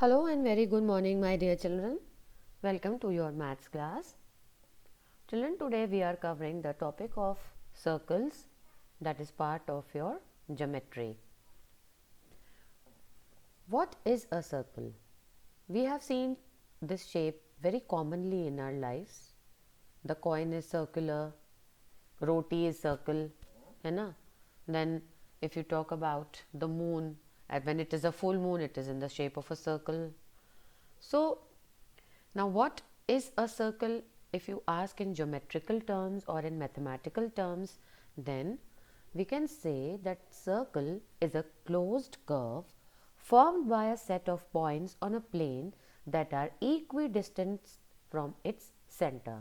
Hello and very good morning, my dear children. Welcome to your maths class. Children, today we are covering the topic of circles, that is part of your geometry. What is a circle? We have seen this shape very commonly in our lives. The coin is circular, roti is circle, है ना? Then if you talk about the moon, when it is a full moon, it is in the shape of a circle. So now, what is a circle? If you ask in geometrical terms or in mathematical terms, then we can say that circle is a closed curve formed by a set of points on a plane that are equidistant from its center.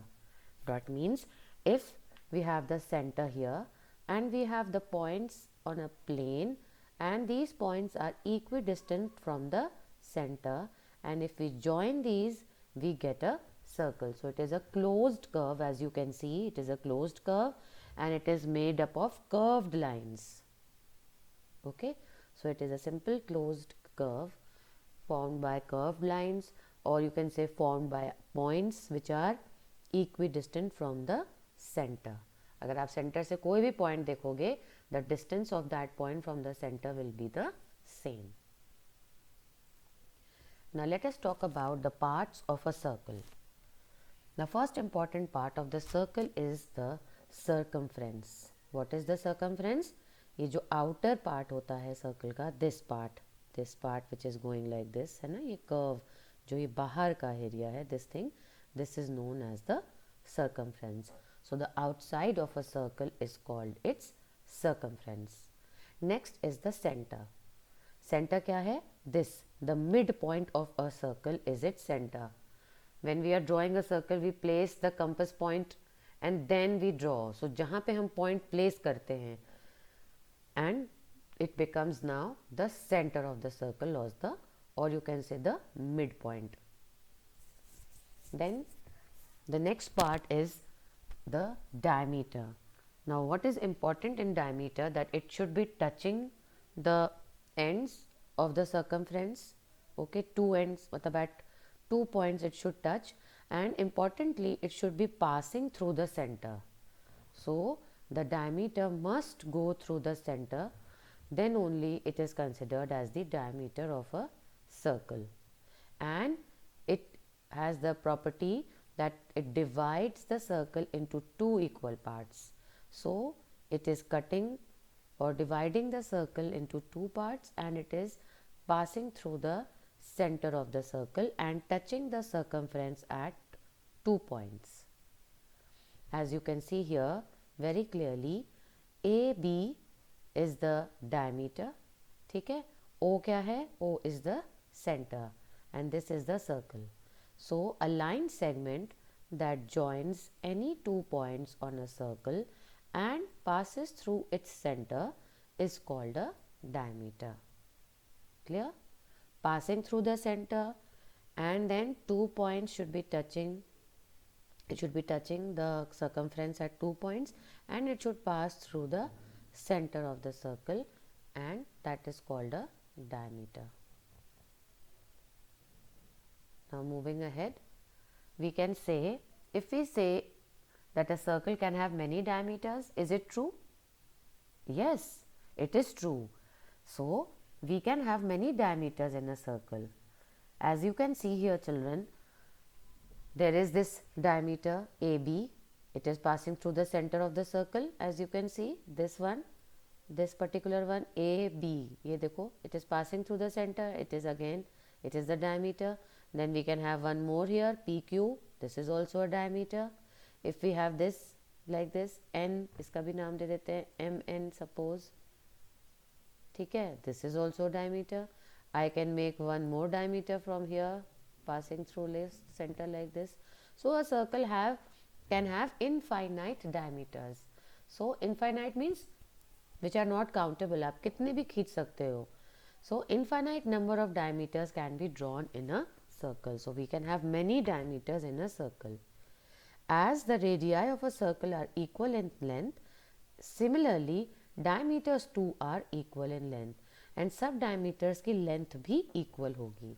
That means if we have the center here and we have the points on a plane and these points are equidistant from the center, and if we join these we get a circle. So it is a closed curve. As you can see, it is a closed curve and it is made up of curved lines. Okay, so it is a simple closed curve formed by curved lines, or you can say formed by points which are equidistant from the center. अगर आप centre से कोई भी point देखोगे, the distance of that point from the center will be the same. Now let us talk about the parts of a circle. The first important part of the circle is the circumference. What is the circumference? ये जो outer part होता है circle का, this part which is going like this, है ना, ये curve जो ये बाहर का area है, this is known as the circumference. So the outside of a circle is called its circumference. Next is the center. Center क्या है? This, the midpoint of a circle is its center. When we are drawing a circle, we place the compass point and then we draw. So जहाँ पे हम point place करते हैं, and it becomes now the center of the circle, or you can say the midpoint. Then the next part is the diameter. Now what is important in diameter? That it should be touching the ends of the circumference. Okay, two ends, matlab at 2 points it should touch, and importantly it should be passing through the center. So the diameter must go through the center, then only it is considered as the diameter of a circle. And it has the property that it divides the circle into two equal parts. So it is cutting or dividing the circle into two parts, and it is passing through the center of the circle and touching the circumference at 2 points. As you can see here very clearly, AB is the diameter, ठीक है, O क्या है? O is the center and this is the circle. So a line segment that joins any 2 points on a circle and passes through its center is called a diameter. Clear? Passing through the center, and then 2 points should be touching. It should be touching the circumference at 2 points, and it should pass through the center of the circle, and that is called a diameter. Now moving ahead, we can say, if we say that a circle can have many diameters, is it true? Yes, it is true. So we can have many diameters in a circle. As you can see here, children, there is this diameter AB. It is passing through the center of the circle. As you can see, this one, this particular one, AB, ये देखो, it is passing through the center. It is the diameter. Then we can have one more here, PQ. This is also a diameter. If we have this like this, N, इसका भी नाम दे देते हैं MN, suppose. ठीक है, this is also diameter. I can make one more diameter from here, passing through this center like this. So a circle can have infinite diameters. So infinite means which are not countable. आप कितने भी खींच सकते हो. So infinite number of diameters can be drawn in a circle. So we can have many diameters in a circle. As the radii of a circle are equal in length, similarly diameters too are equal in length, and सब diameters की length भी equal होगी.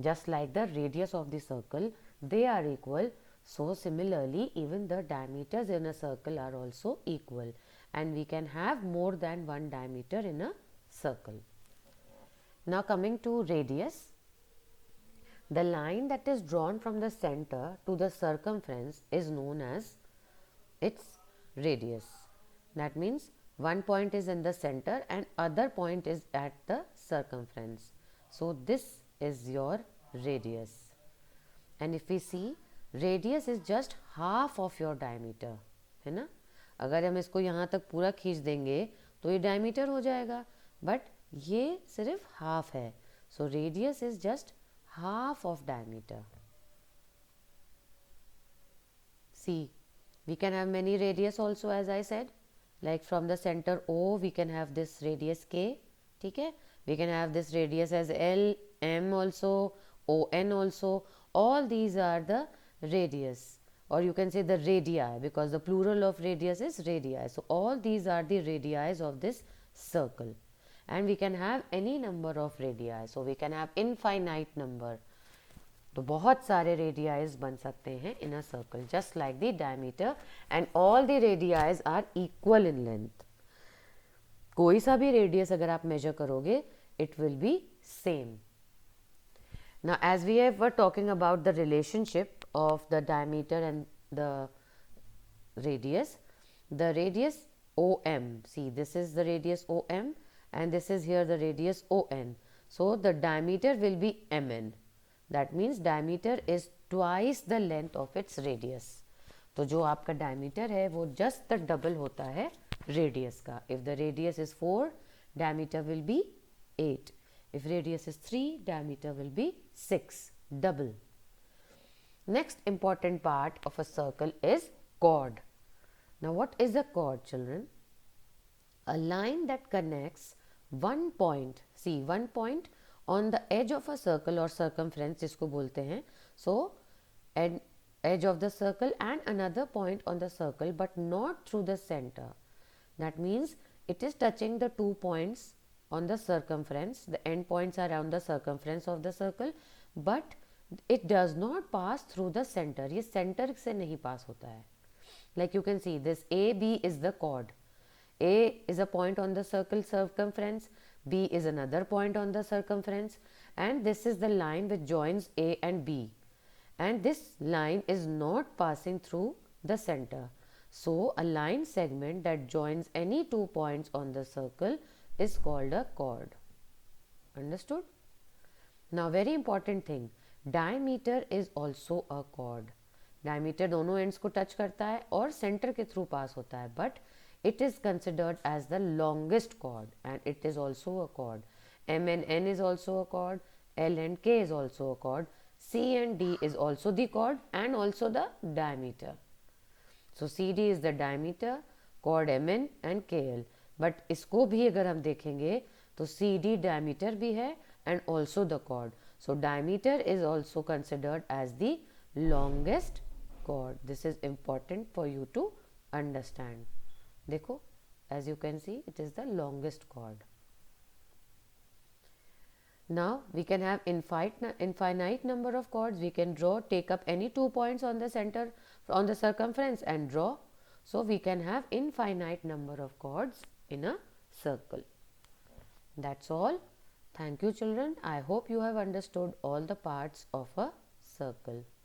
Just like the radius of the circle, they are equal. So similarly, even the diameters in a circle are also equal, and we can have more than one diameter in a circle. Now coming to radius, the line that is drawn from the center to the circumference is known as its radius. That means one point is in the center and other point is at the circumference. So this is your radius. And if we see, radius is just half of your diameter, है ना. अगर हम इसको यहाँ तक पूरा खींच देंगे तो ये डायमीटर हो जाएगा, बट ये सिर्फ हाफ है. So radius is just half of diameter. See, we can have many radius also, as I said, like from the center O we can have this radius K, ठीक है. We can have this radius as L, M also, ON also. All these are the radius, or you can say the radii, because the plural of radius is radii. So all these are the radii of this circle. And we can have any number of radii. So we can have infinite number. तो बहुत सारे radii बन सकते हैं in a circle, just like the diameter, and all the radii are equal in length. कोई सा भी radius अगर आप measure करोगे, it will be same. Now as we were talking about the relationship of the diameter and the radius OM, see, this is the radius OM and this is here the radius ON. So the diameter will be MN. That means diameter is twice the length of its radius. तो जो आपका diameter है वो just the double होता है radius का. If the radius is 4, diameter will be 8. If radius is 3, diameter will be 6, double. Next important part of a circle is chord. Now what is a chord, children? A line that connects one point, see, one point on the edge of a circle or circumference जिसको बोलते हैं. So edge of the circle and another point on the circle, but not through the center. That means it is touching the 2 points on the circumference. The end points are around the circumference of the circle, but it does not pass through the center. ये center से नहीं pass होता है. Like you can see, this AB is the chord. A is a point on the circle circumference, B is another point on the circumference, and this is the line which joins A and B. And this line is not passing through the center. So a line segment that joins any 2 points on the circle is called a chord. Understood? Now very important thing, diameter is also a chord. Diameter दोनों ends को touch करता है और center के through pass होता है, but it is considered as the longest chord and it is also a chord. M and N is also a chord, L and K is also a chord, C and D is also the chord and also the diameter. So CD is the diameter, chord MN and KL. But इसको भी अगर हम देखेंगे तो CD diameter भी है and also the chord. So diameter is also considered as the longest chord. This is important for you to understand. देखो, as you can see, it is the longest chord. Now we can have infinite number of chords. We can draw, take up any 2 points on the center, on the circumference and draw. So we can have infinite number of chords in a circle. That's all. Thank you, children. I hope you have understood all the parts of a circle.